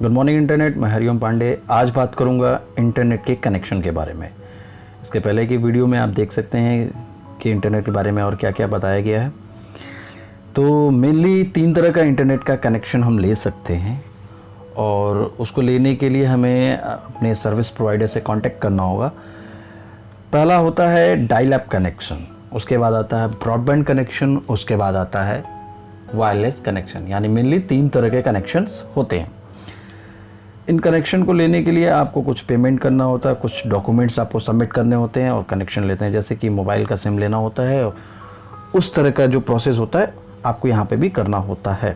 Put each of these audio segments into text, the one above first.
Good morning internet. मैं हरिओम पांडे। आज बात करूंगा इंटरनेट के कनेक्शन के बारे में। इसके पहले की वीडियो में आप देख सकते हैं कि इंटरनेट के बारे में और क्या क्या बताया गया है। तो मेनली 3 तरह का इंटरनेट का कनेक्शन हम ले सकते हैं और उसको लेने के लिए हमें अपने सर्विस प्रोवाइडर से कांटेक्ट करना होगा। पहला होता है डायल अप कनेक्शन, उसके बाद आता है ब्रॉडबैंड कनेक्शन, उसके बाद आता है वायरलेस कनेक्शन। यानी मेनली 3 तरह के कनेक्शंस होते हैं। इन कनेक्शन को लेने के लिए आपको कुछ पेमेंट करना होता है, कुछ डॉक्यूमेंट्स आपको सबमिट करने होते हैं और कनेक्शन लेते हैं। जैसे कि मोबाइल का सिम लेना होता है, उस तरह का जो प्रोसेस होता है आपको यहाँ पे भी करना होता है।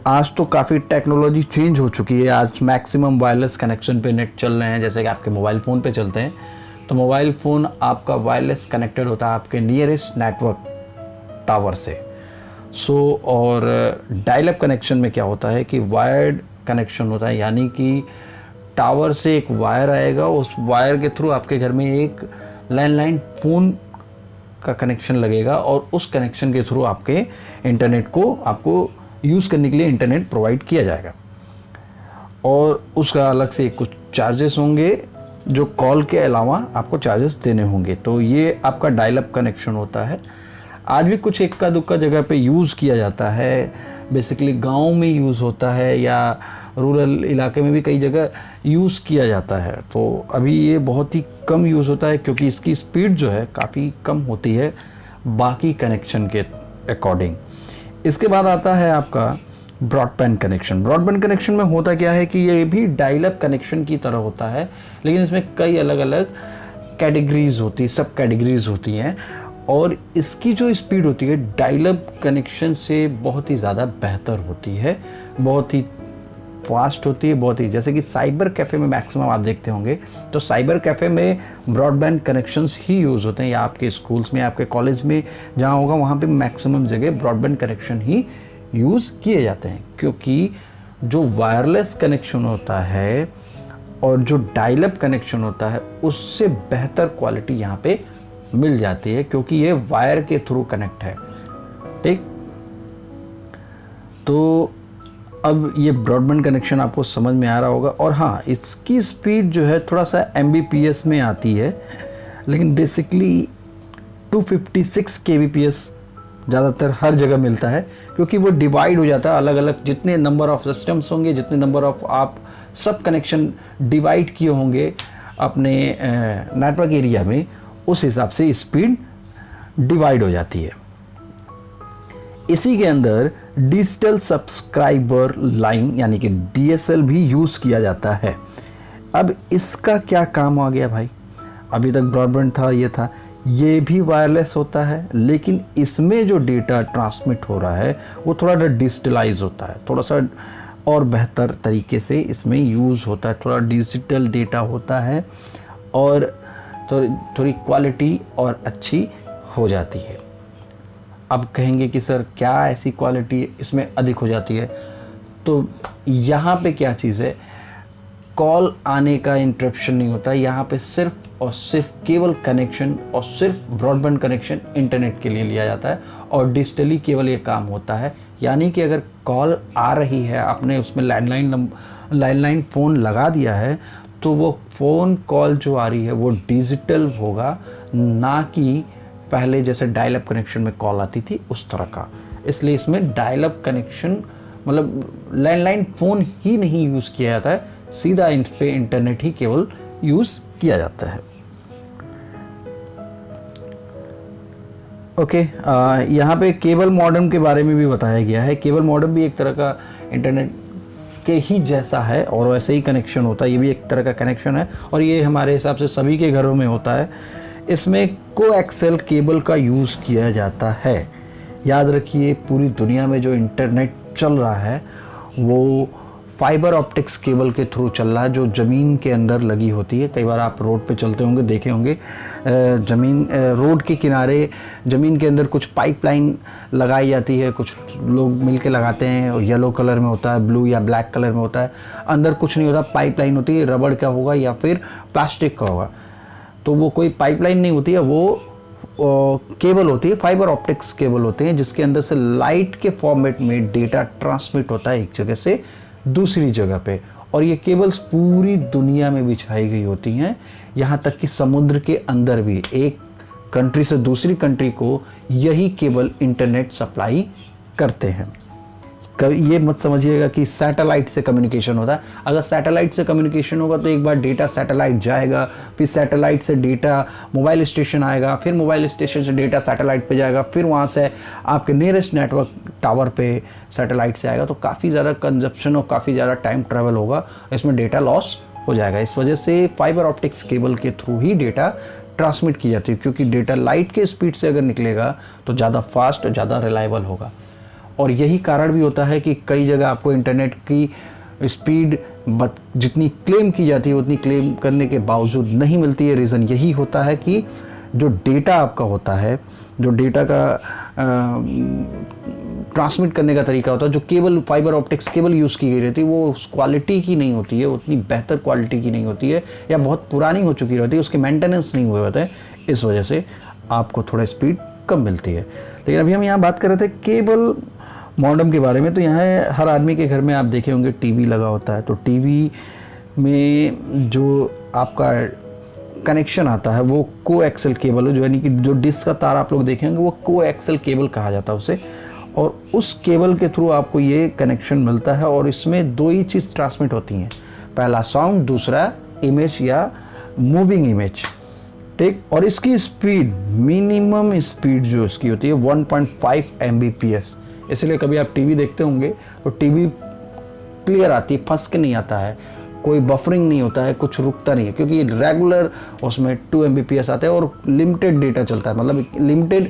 आज तो काफ़ी टेक्नोलॉजी चेंज हो चुकी है। आज मैक्सिमम वायरलेस कनेक्शन पे नेट चल रहे हैं। जैसे कि आपके मोबाइल फ़ोन पे चलते हैं तो मोबाइल फ़ोन आपका वायरलेस कनेक्टेड होता है आपके नियरेस्ट नेटवर्क टावर से। और डायल अप कनेक्शन में क्या होता है कि वायर्ड कनेक्शन होता है, यानी कि टावर से एक वायर आएगा, उस वायर के थ्रू आपके घर में एक लैंडलाइन फ़ोन का कनेक्शन लगेगा और उस कनेक्शन के थ्रू आपके इंटरनेट को आपको यूज़ करने के लिए इंटरनेट प्रोवाइड किया जाएगा। और उसका अलग से कुछ चार्जेस होंगे जो कॉल के अलावा आपको चार्जेस देने होंगे। तो ये आपका डायल अप कनेक्शन होता है। आज भी कुछ इक्का दुक्का जगह पे यूज़ किया जाता है। बेसिकली गांव में यूज़ होता है या रूरल इलाके में भी कई जगह यूज़ किया जाता है। तो अभी ये बहुत ही कम यूज़ होता है क्योंकि इसकी स्पीड जो है काफ़ी कम होती है बाकी कनेक्शन के अकॉर्डिंग। इसके बाद आता है आपका ब्रॉडबैंड कनेक्शन। ब्रॉडबैंड कनेक्शन में होता क्या है कि ये भी डायल अप कनेक्शन की तरह होता है, लेकिन इसमें कई अलग अलग कैटेगरीज होती, सब कैटेगरीज होती हैं और इसकी जो स्पीड होती है डायल अप कनेक्शन से बहुत ही ज़्यादा बेहतर होती है, बहुत ही फास्ट होती है, बहुत ही। जैसे कि साइबर कैफ़े में मैक्सिमम आप देखते होंगे तो साइबर कैफ़े में ब्रॉडबैंड कनेक्शंस ही यूज़ होते हैं, या आपके स्कूल्स में, आपके कॉलेज में जहाँ होगा वहाँ पे मैक्सिमम जगह ब्रॉडबैंड कनेक्शन ही यूज़ किए जाते हैं। क्योंकि जो वायरलेस कनेक्शन होता है और जो डायल अप कनेक्शन होता है उससे बेहतर क्वालिटी यहाँ पे मिल जाती है, क्योंकि ये वायर के थ्रू कनेक्ट है। ठीक, तो अब ये ब्रॉडबैंड कनेक्शन आपको समझ में आ रहा होगा। और हाँ, इसकी स्पीड जो है थोड़ा सा Mbps में आती है, लेकिन बेसिकली 256 kbps ज़्यादातर हर जगह मिलता है, क्योंकि वो डिवाइड हो जाता है अलग अलग। जितने नंबर ऑफ़ सिस्टम्स होंगे, जितने नंबर ऑफ़ आप सब कनेक्शन डिवाइड किए होंगे अपने नेटवर्क एरिया में, उस हिसाब से स्पीड डिवाइड हो जाती है। इसी के अंदर डिजिटल सब्सक्राइबर लाइन यानी कि DSL भी यूज़ किया जाता है। अब इसका क्या काम आ गया भाई? अभी तक ब्रॉडबैंड था, ये भी वायरलेस होता है, लेकिन इसमें जो डेटा ट्रांसमिट हो रहा है वो थोड़ा डिजिटलाइज होता है, थोड़ा सा और बेहतर तरीके से इसमें यूज़ होता है, थोड़ा डिजिटल डेटा होता है और थोड़ी क्वालिटी और अच्छी हो जाती है। अब कहेंगे कि सर क्या ऐसी क्वालिटी इसमें अधिक हो जाती है? तो यहाँ पे क्या चीज़ है, कॉल आने का इंटरप्शन नहीं होता यहाँ पे। सिर्फ और सिर्फ केवल कनेक्शन और सिर्फ ब्रॉडबैंड कनेक्शन इंटरनेट के लिए लिया जाता है और डिजिटली केवल ये काम होता है। यानी कि अगर कॉल आ रही है, आपने उसमें लैंडलाइन फ़ोन लगा दिया है, तो वो फ़ोन कॉल जो आ रही है वो डिजिटल होगा, ना कि पहले जैसे डायल अप कनेक्शन में कॉल आती थी उस तरह का। इसलिए इसमें डायल अप कनेक्शन मतलब लैंडलाइन फ़ोन ही नहीं यूज़ किया जाता है, सीधा इन पे इंटरनेट ही केवल यूज़ किया जाता है। ओके, यहाँ पे केबल मॉडेम के बारे में भी बताया गया है। केबल मॉडेम भी एक तरह का इंटरनेट के ही जैसा है और वैसे ही कनेक्शन होता है। ये भी एक तरह का कनेक्शन है और ये हमारे हिसाब से सभी के घरों में होता है। इसमें कोएक्सियल केबल का यूज़ किया जाता है। याद रखिए, पूरी दुनिया में जो इंटरनेट चल रहा है वो फाइबर ऑप्टिक्स केबल के थ्रू चल रहा है, जो ज़मीन के अंदर लगी होती है। कई बार आप रोड पे चलते होंगे, देखे होंगे रोड के किनारे ज़मीन के अंदर कुछ पाइपलाइन लगाई जाती है। कुछ लोग मिलके लगाते हैं, येलो कलर में होता है, ब्लू या ब्लैक कलर में होता है। अंदर कुछ नहीं होता, पाइपलाइन होती है, रबड़ का होगा या फिर प्लास्टिक का होगा। तो वो कोई पाइपलाइन नहीं होती है, वो केबल होती है, फाइबर ऑप्टिक्स केबल होते हैं, जिसके अंदर से लाइट के फॉर्मेट में डेटा ट्रांसमिट होता है एक जगह से दूसरी जगह पे, और ये केबल्स पूरी दुनिया में बिछाई गई होती हैं, यहाँ तक कि समुद्र के अंदर भी एक कंट्री से दूसरी कंट्री को यही केबल इंटरनेट सप्लाई करते हैं। ये मत समझिएगा कि सैटेलाइट से कम्युनिकेशन होता है। अगर सैटेलाइट से कम्युनिकेशन होगा तो एक बार डेटा सैटेलाइट जाएगा, फिर सैटेलाइट से डेटा मोबाइल स्टेशन आएगा, फिर मोबाइल स्टेशन से डेटा सैटेलाइट पे जाएगा, फिर वहाँ से आपके नियरेस्ट नेटवर्क टावर पे सैटेलाइट से आएगा, तो काफ़ी ज़्यादा कंजप्शन और काफ़ी ज़्यादा टाइम ट्रैवल होगा, इसमें डेटा लॉस हो जाएगा। इस वजह से फाइबर ऑप्टिक्स केबल के थ्रू ही डेटा ट्रांसमिट की जाती है, क्योंकि डेटा लाइट के स्पीड से अगर निकलेगा तो ज़्यादा फास्ट और ज़्यादा रिलायबल होगा। और यही कारण भी होता है कि कई जगह आपको इंटरनेट की स्पीड जितनी क्लेम की जाती है उतनी क्लेम करने के बावजूद नहीं मिलती है। रीज़न यही होता है कि जो डेटा आपका होता है, जो डेटा का ट्रांसमिट करने का तरीका होता है, जो cable fibre optics cable use की गई रहती है, वो उस क्वालिटी की नहीं होती है, उतनी बेहतर क्वालिटी की नहीं होती है, या बहुत पुरानी हो चुकी रहती है, उसके मेंटेनेंस नहीं हुए होते हैं, इस वजह से आपको थोड़ा स्पीड कम मिलती है। लेकिन अभी हम यहाँ बात कर रहे थे केबल मॉडेम के बारे में। तो यहाँ हर आदमी के घर में आप देखे होंगे टीवी लगा होता है, तो टीवी में जो आपका कनेक्शन आता है वो कोएक्सल केबल है, जो यानी कि जो डिस्क का तार आप लोग देखे होंगे वो कोएक्सल केबल कहा जाता है उसे, और उस केबल के थ्रू आपको ये कनेक्शन मिलता है, और इसमें दो ही चीज़ ट्रांसमिट होती हैं, पहला साउंड, दूसरा इमेज या मूविंग इमेज, ठीक। और इसकी स्पीड, मिनिमम स्पीड जो इसकी होती है 1.5 Mbps। इसलिए कभी आप टीवी देखते होंगे तो टीवी क्लियर आती है, फंस के नहीं आता है, कोई बफरिंग नहीं होता है, कुछ रुकता नहीं है, क्योंकि रेगुलर उसमें 2 Mbps आते हैं और लिमिटेड डेटा चलता है, मतलब लिमिटेड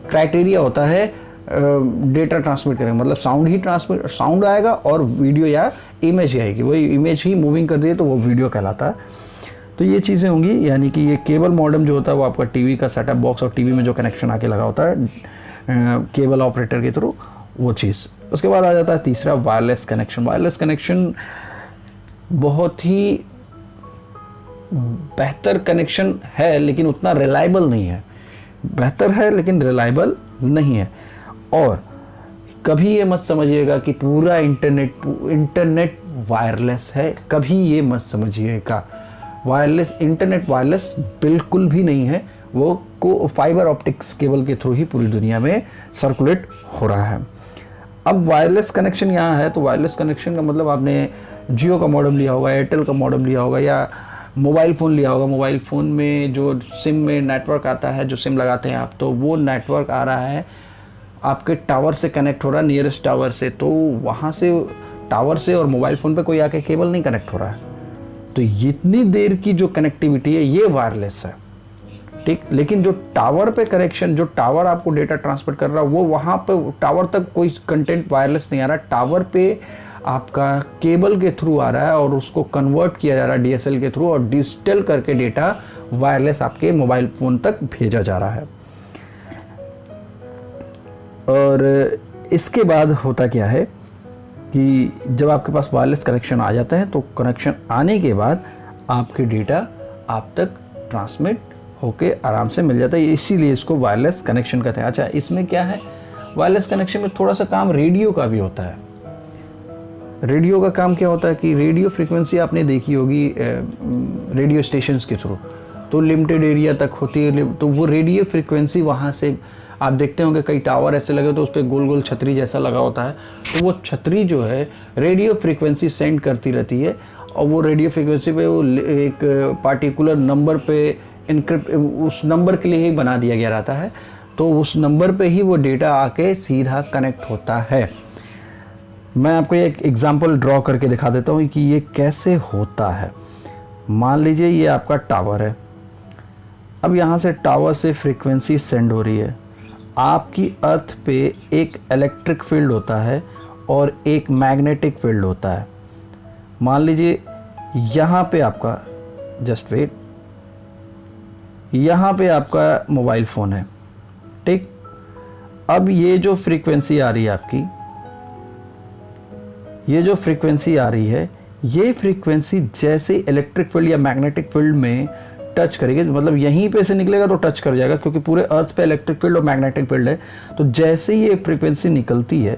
क्राइटेरिया होता है डेटा ट्रांसमिट करेंगे, मतलब साउंड आएगा और वीडियो या इमेज आएगी, वही इमेज ही मूविंग कर रही है तो वो वीडियो कहलाता है। तो ये चीज़ें होंगी, यानी कि ये केबल मॉडेम जो होता है वो आपका टीवी का सेटअप बॉक्स और टीवी में जो कनेक्शन आके लगा होता है केबल ऑपरेटर के थ्रू, वो चीज़। उसके बाद आ जाता है तीसरा, वायरलेस कनेक्शन। वायरलेस कनेक्शन बहुत ही बेहतर कनेक्शन है, लेकिन उतना रिलायबल नहीं है। बेहतर है लेकिन रिलायबल नहीं है। और कभी ये मत समझिएगा कि पूरा इंटरनेट वायरलेस है, कभी ये मत समझिएगा। इंटरनेट वायरलेस बिल्कुल भी नहीं है, वो को फाइबर ऑप्टिक्स केबल के थ्रू ही पूरी दुनिया में सर्कुलेट हो रहा है। अब वायरलेस कनेक्शन यहाँ है, तो वायरलेस कनेक्शन का मतलब आपने जियो का मॉडेम लिया होगा, एयरटेल का मॉडेम लिया होगा, या मोबाइल फ़ोन लिया होगा। मोबाइल फ़ोन में जो सिम में नेटवर्क आता है, जो सिम लगाते हैं आप, तो वो नेटवर्क आ रहा है आपके टावर से कनेक्ट हो रहा है, नियरेस्ट टावर से, तो वहाँ से टावर से और मोबाइल फ़ोन पे कोई आके केबल नहीं कनेक्ट हो रहा है। तो इतनी देर की जो कनेक्टिविटी है ये वायरलेस है, ठीक। लेकिन जो टावर पे कनेक्शन, जो टावर आपको डेटा ट्रांसफर कर रहा है, वो वहाँ पे टावर तक कोई कंटेंट वायरलेस नहीं आ रहा, टावर पे आपका केबल के थ्रू आ रहा है और उसको कन्वर्ट किया जा रहा है DSL के थ्रू, और डिजिटल करके डेटा वायरलेस आपके मोबाइल फ़ोन तक भेजा जा रहा है। और इसके बाद होता क्या है कि जब आपके पास वायरलेस कनेक्शन आ जाता है, तो कनेक्शन आने के बाद आपके डेटा आप तक ट्रांसमिट होके आराम से मिल जाता है, इसीलिए इसको वायरलेस कनेक्शन कहते हैं। अच्छा, इसमें क्या है, वायरलेस कनेक्शन में थोड़ा सा काम रेडियो का भी होता है। रेडियो का काम क्या होता है कि रेडियो फ्रीक्वेंसी आपने देखी होगी रेडियो स्टेशंस के थ्रू, तो लिमिटेड एरिया तक होती है, तो वो रेडियो फ्रीक्वेंसी वहाँ से आप देखते होंगे कई टावर ऐसे लगे तो उस पर गोल गोल छतरी जैसा लगा होता है, तो वो छतरी जो है रेडियो फ्रीक्वेंसी सेंड करती रहती है, और वो रेडियो फ्रीक्वेंसी पे वो एक पार्टिकुलर नंबर पे इनक्रिप्ट, उस नंबर के लिए ही बना दिया गया रहता है, तो उस नंबर पे ही वो डेटा आके सीधा कनेक्ट होता है। मैं आपको एक एग्जांपल ड्रॉ करके दिखा देता हूँ कि ये कैसे होता है। मान लीजिए ये आपका टावर है, अब यहाँ से टावर से फ्रीक्वेंसी सेंड हो रही है, आपकी अर्थ पे एक इलेक्ट्रिक फील्ड होता है और एक मैग्नेटिक फील्ड होता है। मान लीजिए यहाँ पे आपका, जस्ट वेट, यहाँ पे आपका मोबाइल फ़ोन है, ठीक। अब ये जो फ्रीक्वेंसी आ रही है आपकी, ये जो फ्रीक्वेंसी आ रही है, ये फ्रीक्वेंसी जैसे इलेक्ट्रिक फील्ड या मैग्नेटिक फील्ड में टच करेगी, मतलब यहीं पे से निकलेगा तो टच कर जाएगा, क्योंकि पूरे अर्थ पे इलेक्ट्रिक फील्ड और मैग्नेटिक फील्ड है। तो जैसे ही ये फ्रीक्वेंसी निकलती है,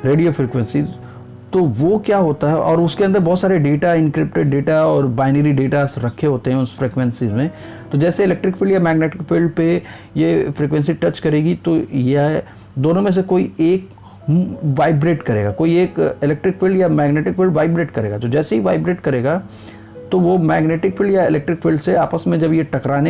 रेडियो फ्रीक्वेंसी, तो वो क्या होता है, और उसके अंदर बहुत सारे डेटा, इनक्रिप्टेड डेटा और बाइनरी डेटा रखे होते हैं उस फ्रिक्वेंसीज में। तो जैसे इलेक्ट्रिक फील्ड या मैग्नेटिक फील्ड पे ये फ्रिक्वेंसी टच करेगी तो यह दोनों में से कोई एक वाइब्रेट करेगा, कोई एक इलेक्ट्रिक फील्ड या मैग्नेटिक फील्ड वाइब्रेट करेगा। तो जैसे ही वाइब्रेट करेगा तो वो मैग्नेटिक फील्ड या इलेक्ट्रिक फील्ड से आपस में जब ये टकरा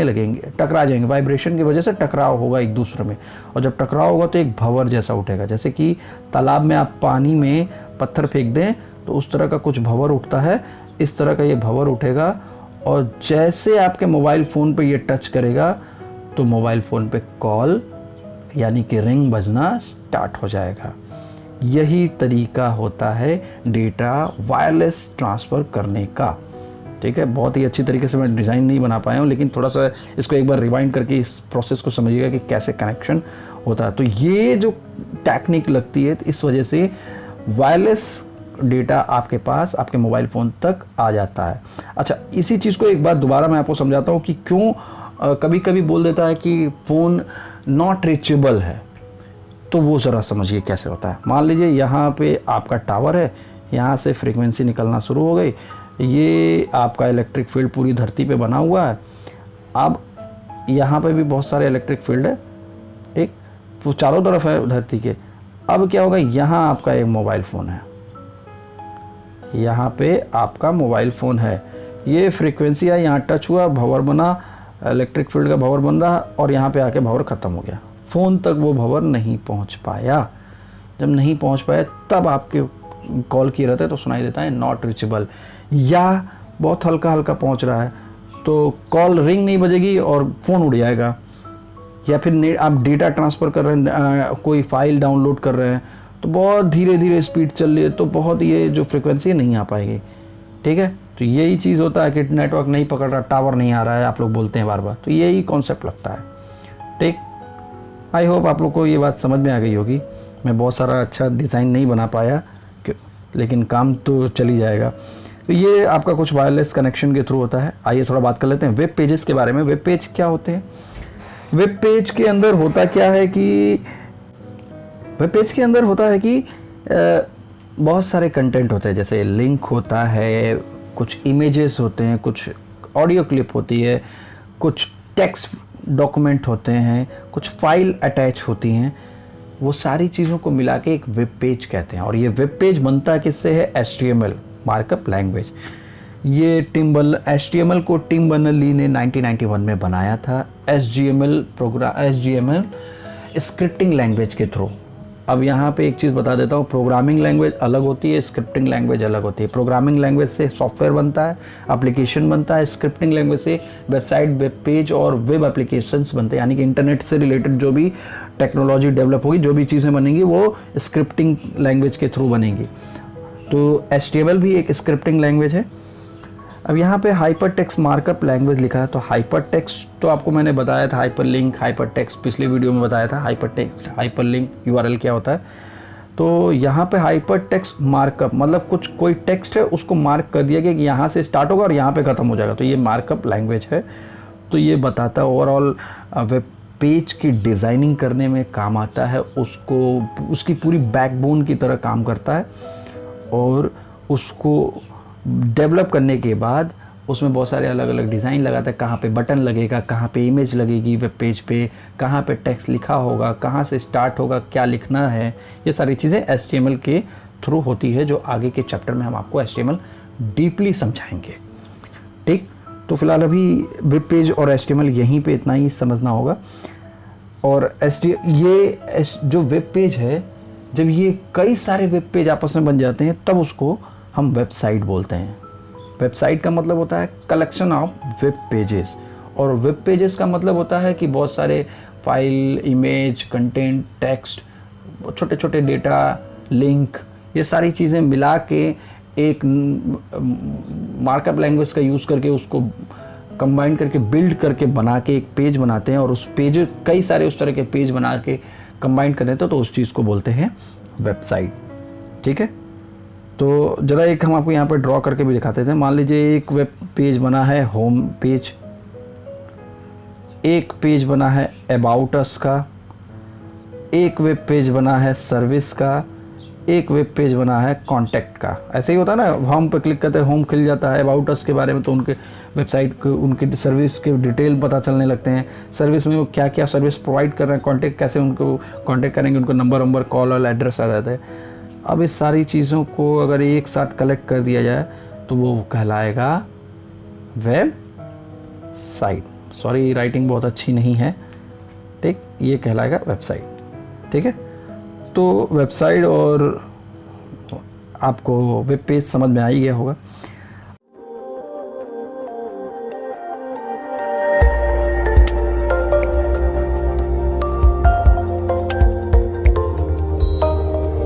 जाएंगे, वाइब्रेशन की वजह से टकराव होगा एक दूसरे में, और जब टकराव होगा तो एक भंवर जैसा उठेगा। जैसे कि तालाब में आप पानी में पत्थर फेंक दें तो उस तरह का कुछ भंवर उठता है, इस तरह का ये भंवर उठेगा। और जैसे आपके मोबाइल फ़ोन पे ये टच करेगा तो मोबाइल फ़ोन पे कॉल यानी कि रिंग बजना स्टार्ट हो जाएगा। यही तरीका होता है डेटा वायरलेस ट्रांसफ़र करने का। ठीक है, बहुत ही अच्छी तरीके से मैं डिज़ाइन नहीं बना पाया हूँ, लेकिन थोड़ा सा इसको एक बार रिवाइंड करके इस प्रोसेस को समझिएगा कि कैसे कनेक्शन होता है। तो ये जो टेक्निक लगती है, इस वजह से वायरलेस डेटा आपके पास, आपके मोबाइल फ़ोन तक आ जाता है। अच्छा, इसी चीज़ को एक बार दोबारा मैं आपको समझाता हूँ कि क्यों कभी कभी बोल देता है कि फ़ोन नॉट रीचेबल है। तो वो ज़रा समझिए कैसे होता है। मान लीजिए यहाँ पे आपका टावर है, यहाँ से फ्रीक्वेंसी निकलना शुरू हो गई, ये आपका इलेक्ट्रिक फील्ड पूरी धरती पे बना हुआ है। अब यहाँ पे भी बहुत सारे इलेक्ट्रिक फील्ड है, ठीक, वो चारों तरफ है धरती के। अब क्या होगा, यहाँ आपका एक मोबाइल फ़ोन है, यहाँ पे आपका मोबाइल फ़ोन है, ये फ्रीक्वेंसी है, यहाँ टच हुआ, भंवर बना, इलेक्ट्रिक फील्ड का भंवर बन रहा, और यहाँ पे आके भंवर ख़त्म हो गया। फ़ोन तक वो भंवर नहीं पहुँच पाया। जब नहीं पहुँच पाया तब आपके कॉल किए रहते तो सुनाई देता है नॉट रीचेबल, या बहुत हल्का हल्का पहुँच रहा है तो कॉल रिंग नहीं बजेगी और फ़ोन उड़ जाएगा। या फिर आप डेटा ट्रांसफ़र कर रहे हैं, कोई फाइल डाउनलोड कर रहे हैं तो बहुत धीरे धीरे स्पीड चल रही है, तो बहुत ये जो फ्रिक्वेंसी नहीं आ पाएगी। ठीक है, तो यही चीज़ होता है कि नेटवर्क नहीं पकड़ रहा, टावर नहीं आ रहा है, आप लोग बोलते हैं बार बार, तो यही कॉन्सेप्ट लगता है। ठीक, आई होप आप लोग को ये बात समझ में आ गई होगी। मैं बहुत सारा अच्छा डिज़ाइन नहीं बना पाया, लेकिन काम तो चल ही जाएगा। तो ये आपका कुछ वायरलेस कनेक्शन के थ्रू होता है। आइए थोड़ा बात कर लेते हैं वेब पेजेस के बारे में। वेब पेज क्या होते हैं? वेब पेज के अंदर होता क्या है कि वेब पेज के अंदर होता है कि बहुत सारे कंटेंट होते हैं, जैसे लिंक होता है, कुछ इमेजेस होते हैं, कुछ ऑडियो क्लिप होती है, कुछ टेक्स्ट डॉक्यूमेंट होते हैं, कुछ फाइल अटैच होती हैं। वो सारी चीज़ों को मिला के एक वेब पेज कहते हैं। और ये वेब पेज बनता किससे है? HTML markup language. ये HTML को टिम बर्नर्स-ली ने 1991 में बनाया था। HTML स्क्रिप्टिंग लैंग्वेज के थ्रू। अब यहाँ पे एक चीज़ बता देता हूँ, प्रोग्रामिंग लैंग्वेज अलग होती है, स्क्रिप्टिंग लैंग्वेज अलग होती है। प्रोग्रामिंग लैंग्वेज से सॉफ्टवेयर बनता है, एप्लीकेशन बनता है। स्क्रिप्टिंग लैंग्वेज से वेबसाइट, वेब पेज और वेब एप्लीकेशंस बनते हैं, यानी कि इंटरनेट से रिलेटेड जो भी टेक्नोलॉजी डेवलप होगी, जो भी चीज़ें बनेंगी वो स्क्रिप्टिंग लैंग्वेज के थ्रू बनेंगी। तो HTML भी एक स्क्रिप्टिंग लैंग्वेज है। अब यहाँ पे हाइपर टेक्स्ट मार्कअप लैंग्वेज लिखा है, तो हाइपर टेक्स्ट तो आपको मैंने बताया था, हाइपर लिंक, हाइपर टेक्स्ट पिछले वीडियो में बताया था। Hyper text, hyper link, URL क्या होता है। तो यहाँ पे हाइपर टेक्स्ट मार्कअप मतलब कोई टेक्स्ट है उसको मार्क कर दिया गया कि यहाँ से स्टार्ट होगा और यहाँ पे ख़त्म हो जाएगा, तो ये मार्कअप लैंग्वेज है। तो ये बताता है ओवरऑल वेब पेज की डिज़ाइनिंग करने में काम आता है, उसकी पूरी बैकबोन की तरह काम करता है। और उसको डेवलप करने के बाद उसमें बहुत सारे अलग अलग डिज़ाइन लगाता है, कहाँ पे बटन लगेगा, कहाँ पे इमेज लगेगी वेब पेज पे, कहाँ पे टेक्स्ट लिखा होगा, कहाँ से स्टार्ट होगा, क्या लिखना है। ये सारी चीज़ें HTML के थ्रू होती है, जो आगे के चैप्टर में हम आपको HTML डीपली समझाएंगे। ठीक, तो फिलहाल अभी वेब पेज और HTML यहीं पे इतना ही समझना होगा। और ये जो वेब पेज है, जब ये कई सारे वेब पेज आपस में बन जाते हैं तब उसको हम वेबसाइट बोलते हैं। वेबसाइट का मतलब होता है कलेक्शन ऑफ वेब पेजेस, और वेब पेजेस का मतलब होता है कि बहुत सारे फाइल, इमेज, कंटेंट, टेक्स्ट, छोटे छोटे डेटा, लिंक, ये सारी चीज़ें मिला के एक मार्कअप लैंग्वेज का यूज़ करके उसको कंबाइन करके बिल्ड करके बना के एक पेज बनाते हैं। और उस पेज कई सारे उस तरह के पेज बना के कंबाइन कर देते हैं, तो उस चीज़ को बोलते हैं वेबसाइट। ठीक है, तो ज़रा एक हम आपको यहाँ पर ड्रॉ करके भी दिखाते थे। मान लीजिए एक वेब पेज बना है होम पेज, एक पेज बना है अबाउट अस का, एक वेब पेज बना है सर्विस का, एक वेब पेज बना है कॉन्टैक्ट का। ऐसे ही होता है ना, होम पे क्लिक करते हैं होम खुल जाता है, अबाउट अस के बारे में, तो उनके वेबसाइट को, उनकी सर्विस के डिटेल पता चलने लगते हैं, सर्विस में वो क्या क्या सर्विस प्रोवाइड कर रहे हैं, कॉन्टैक्ट कैसे उनको कॉन्टैक्ट करेंगे, उनको नंबर कॉल और एड्रेस आ जाता है। अब इस सारी चीज़ों को अगर एक साथ कलेक्ट कर दिया जाए तो वो कहलाएगा वेब साइट। सॉरी राइटिंग बहुत अच्छी नहीं है, ठीक, ये कहलाएगा वेबसाइट, ठीक है। तो वेबसाइट और आपको वेब पेज समझ में आ ही गया होगा।